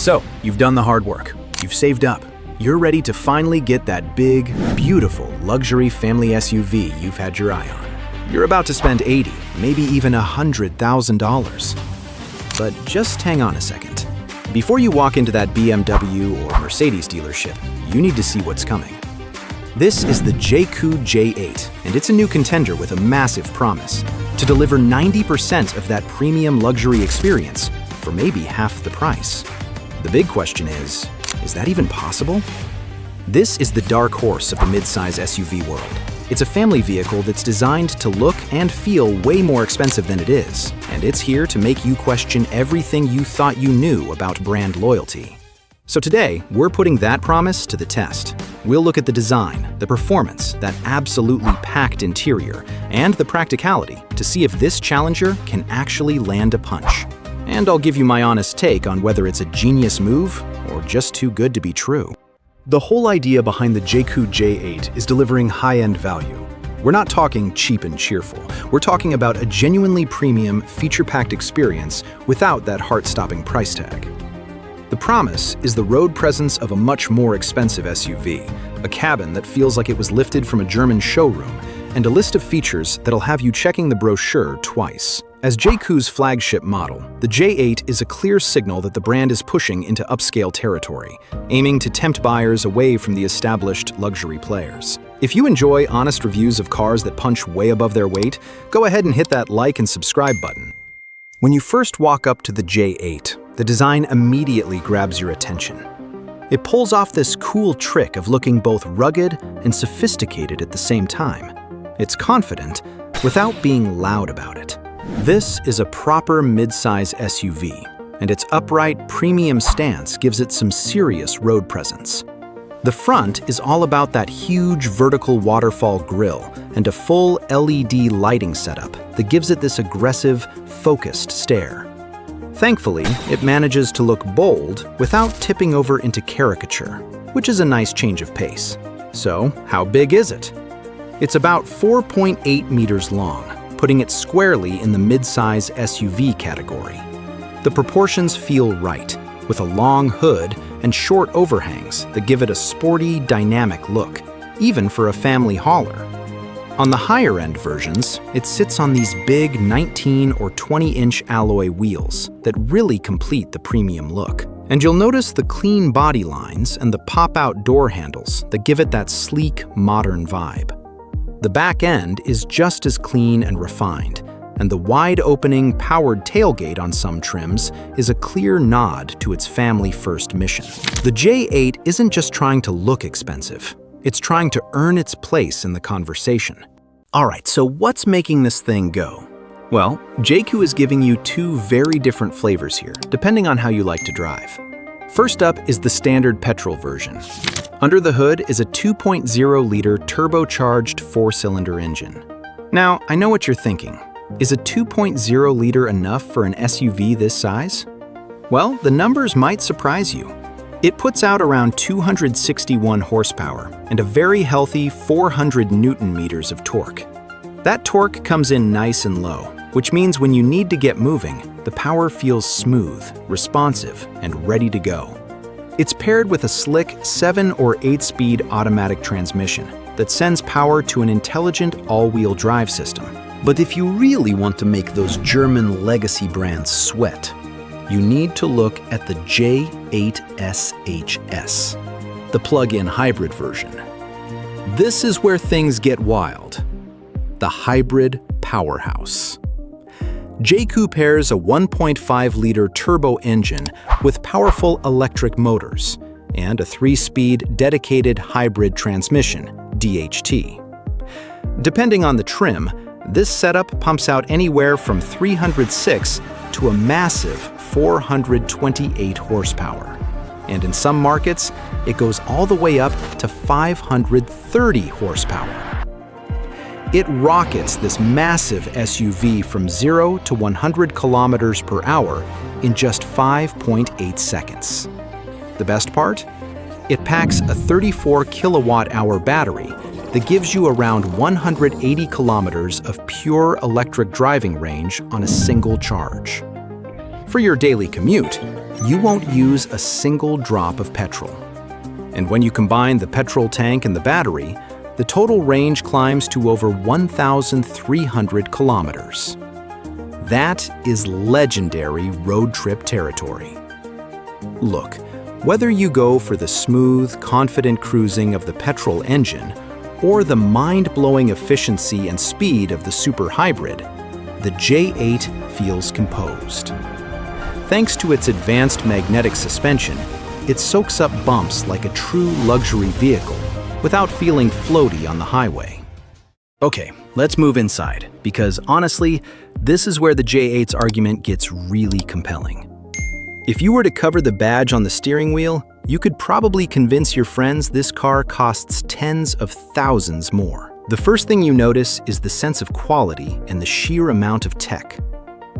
So, you've done the hard work. You've saved up. You're ready to finally get that big, beautiful luxury family SUV you've had your eye on. You're about to spend $80,000, maybe even $100,000. But just hang on a second. Before you walk into that BMW or Mercedes dealership, you need to see what's coming. This is the JAECOO J7, and it's a new contender with a massive promise to deliver 90% of that premium luxury experience for maybe half the price. The big question is that even possible? This is the dark horse of the midsize SUV world. It's a family vehicle that's designed to look and feel way more expensive than it is, and it's here to make you question everything you thought you knew about brand loyalty. So today, we're putting that promise to the test. We'll look at the design, the performance, that absolutely packed interior, and the practicality to see if this challenger can actually land a punch. And I'll give you my honest take on whether it's a genius move or just too good to be true. The whole idea behind the JAECOO J7 is delivering high-end value. We're not talking cheap and cheerful. We're talking about a genuinely premium, feature-packed experience without that heart-stopping price tag. The promise is the road presence of a much more expensive SUV, a cabin that feels like it was lifted from a German showroom, and a list of features that'll have you checking the brochure twice. As JAECOO's flagship model, the J7 is a clear signal that the brand is pushing into upscale territory, aiming to tempt buyers away from the established luxury players. If you enjoy honest reviews of cars that punch way above their weight, go ahead and hit that like and subscribe button. When you first walk up to the J7, the design immediately grabs your attention. It pulls off this cool trick of looking both rugged and sophisticated at the same time. It's confident without being loud about it. This is a proper midsize SUV, and its upright, premium stance gives it some serious road presence. The front is all about that huge vertical waterfall grille and a full LED lighting setup that gives it this aggressive, focused stare. Thankfully, it manages to look bold without tipping over into caricature, which is a nice change of pace. So, how big is it? It's about 4.8 meters long, putting it squarely in the midsize SUV category. The proportions feel right, with a long hood and short overhangs that give it a sporty, dynamic look, even for a family hauler. On the higher-end versions, it sits on these big 19 or 20-inch alloy wheels that really complete the premium look. And you'll notice the clean body lines and the pop-out door handles that give it that sleek, modern vibe. The back end is just as clean and refined, and the wide-opening, powered tailgate on some trims is a clear nod to its family-first mission. The J7 isn't just trying to look expensive. It's trying to earn its place in the conversation. All right, so what's making this thing go? Well, JAECOO is giving you two very different flavors here, depending on how you like to drive. First up is the standard petrol version. Under the hood is a 2.0-liter turbocharged four-cylinder engine. Now, I know what you're thinking. Is a 2.0-liter enough for an SUV this size? Well, the numbers might surprise you. It puts out around 261 horsepower and a very healthy 400 Newton-meters of torque. That torque comes in nice and low, which means when you need to get moving, the power feels smooth, responsive, and ready to go. It's paired with a slick 7 or 8-speed automatic transmission that sends power to an intelligent all-wheel drive system. But if you really want to make those German legacy brands sweat, you need to look at the J8 SHS, the plug-in hybrid version. This is where things get wild. The hybrid powerhouse. JAECOO pairs a 1.5-liter turbo engine with powerful electric motors and a 3-speed dedicated hybrid transmission, DHT. Depending on the trim, this setup pumps out anywhere from 306 to a massive 428 horsepower. And in some markets, it goes all the way up to 530 horsepower. It rockets this massive SUV from 0 to 100 kilometers per hour in just 5.8 seconds. The best part? It packs a 34 kilowatt-hour battery that gives you around 180 kilometers of pure electric driving range on a single charge. For your daily commute, you won't use a single drop of petrol. And when you combine the petrol tank and the battery, the total range climbs to over 1,300 kilometers. That is legendary road trip territory. Look, whether you go for the smooth, confident cruising of the petrol engine or the mind-blowing efficiency and speed of the super hybrid, the J8 feels composed. Thanks to its advanced magnetic suspension, it soaks up bumps like a true luxury vehicle without feeling floaty on the highway. Okay, let's move inside, because honestly, this is where the J8's argument gets really compelling. If you were to cover the badge on the steering wheel, you could probably convince your friends this car costs tens of thousands more. The first thing you notice is the sense of quality and the sheer amount of tech.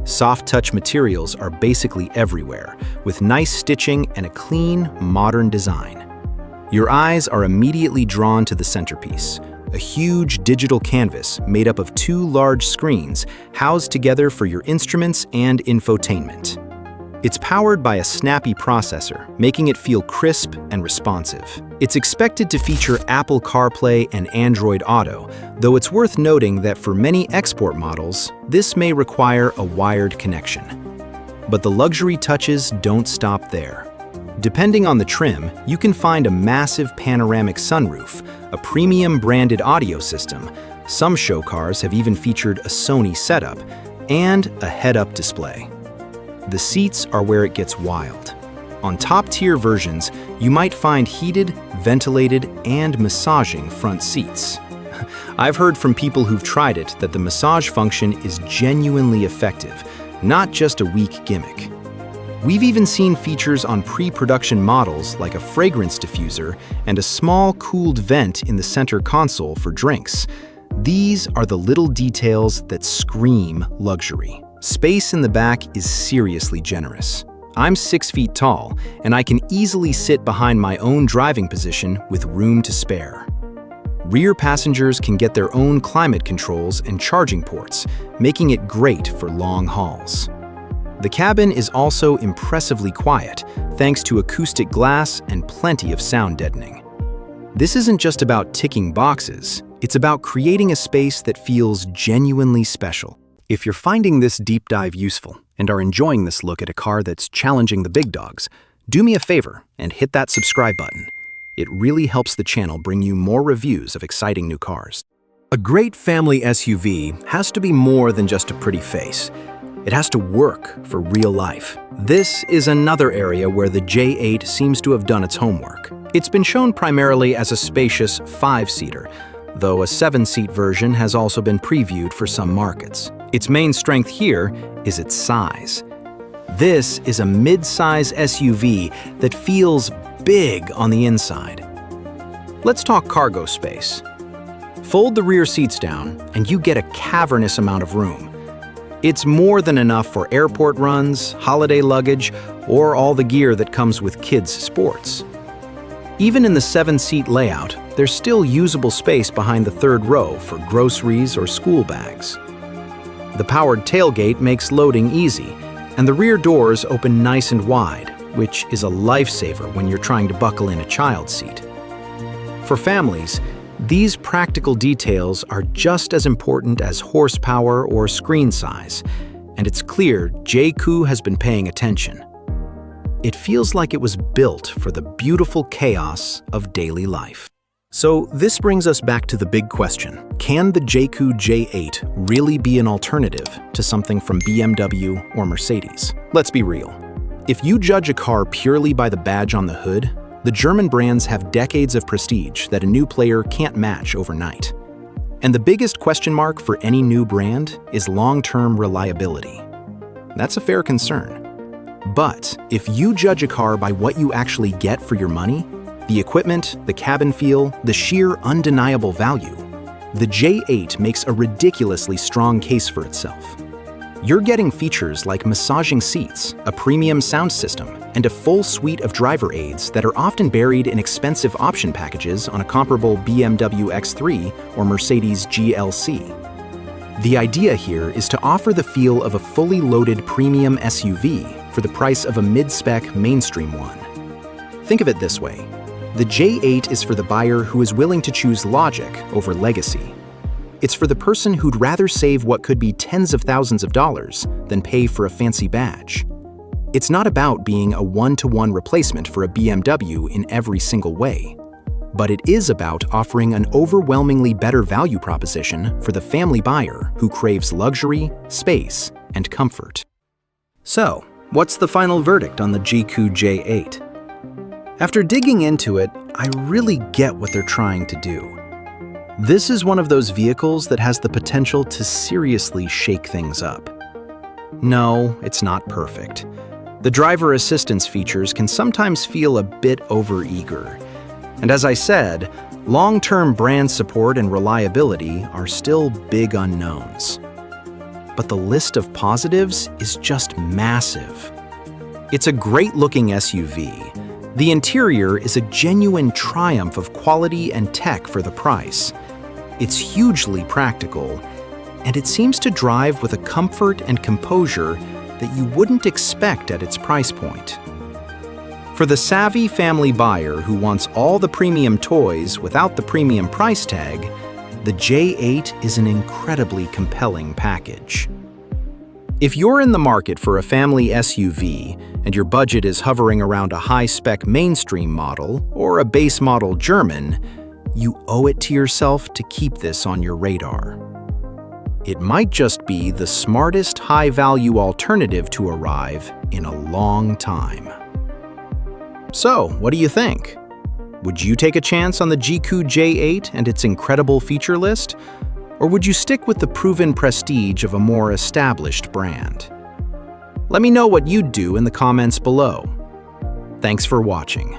Soft touch materials are basically everywhere, with nice stitching and a clean, modern design. Your eyes are immediately drawn to the centerpiece, a huge digital canvas made up of 2 large screens housed together for your instruments and infotainment. It's powered by a snappy processor, making it feel crisp and responsive. It's expected to feature Apple CarPlay and Android Auto, though it's worth noting that for many export models, this may require a wired connection. But the luxury touches don't stop there. Depending on the trim, you can find a massive panoramic sunroof, a premium branded audio system, some show cars have even featured a Sony setup, and a head-up display. The seats are where it gets wild. On top-tier versions, you might find heated, ventilated, and massaging front seats. I've heard from people who've tried it that the massage function is genuinely effective, not just a weak gimmick. We've even seen features on pre-production models like a fragrance diffuser and a small cooled vent in the center console for drinks. These are the little details that scream luxury. Space in the back is seriously generous. I'm 6 feet tall, and I can easily sit behind my own driving position with room to spare. Rear passengers can get their own climate controls and charging ports, making it great for long hauls. The cabin is also impressively quiet, thanks to acoustic glass and plenty of sound deadening. This isn't just about ticking boxes, it's about creating a space that feels genuinely special. If you're finding this deep dive useful and are enjoying this look at a car that's challenging the big dogs, do me a favor and hit that subscribe button. It really helps the channel bring you more reviews of exciting new cars. A great family SUV has to be more than just a pretty face. It has to work for real life. This is another area where the J8 seems to have done its homework. It's been shown primarily as a spacious 5-seater, though a 7-seat version has also been previewed for some markets. Its main strength here is its size. This is a mid-size SUV that feels big on the inside. Let's talk cargo space. Fold the rear seats down, and you get a cavernous amount of room. It's more than enough for airport runs, holiday luggage, or all the gear that comes with kids' sports. Even in the 7-seat layout, there's still usable space behind the third row for groceries or school bags. The powered tailgate makes loading easy, and the rear doors open nice and wide, which is a lifesaver when you're trying to buckle in a child's seat. For families, these practical details are just as important as horsepower or screen size, and it's clear JAECOO has been paying attention. It feels like it was built for the beautiful chaos of daily life. So this brings us back to the big question. Can the JAECOO J8 really be an alternative to something from BMW or Mercedes? Let's be real. If you judge a car purely by the badge on the hood, the German brands have decades of prestige that a new player can't match overnight. And the biggest question mark for any new brand is long-term reliability. That's a fair concern. But if you judge a car by what you actually get for your money, the equipment, the cabin feel, the sheer undeniable value, the J8 makes a ridiculously strong case for itself. You're getting features like massaging seats, a premium sound system, and a full suite of driver aids that are often buried in expensive option packages on a comparable BMW X3 or Mercedes GLC. The idea here is to offer the feel of a fully loaded premium SUV for the price of a mid-spec mainstream one. Think of it this way. The J8 is for the buyer who is willing to choose logic over legacy. It's for the person who'd rather save what could be tens of thousands of dollars than pay for a fancy badge. It's not about being a one-to-one replacement for a BMW in every single way, but it is about offering an overwhelmingly better value proposition for the family buyer who craves luxury, space, and comfort. So, what's the final verdict on the JAECOO J8? After digging into it, I really get what they're trying to do. This is one of those vehicles that has the potential to seriously shake things up. No, it's not perfect. The driver assistance features can sometimes feel a bit overeager. And as I said, long-term brand support and reliability are still big unknowns. But the list of positives is just massive. It's a great-looking SUV. The interior is a genuine triumph of quality and tech for the price. It's hugely practical, and it seems to drive with a comfort and composure that you wouldn't expect at its price point. For the savvy family buyer who wants all the premium toys without the premium price tag, the J8 is an incredibly compelling package. If you're in the market for a family SUV and your budget is hovering around a high-spec mainstream model or a base model German, you owe it to yourself to keep this on your radar. It might just be the smartest high-value alternative to arrive in a long time. So, what do you think? Would you take a chance on the JAECOO J8 and its incredible feature list? Or would you stick with the proven prestige of a more established brand? Let me know what you'd do in the comments below. Thanks for watching.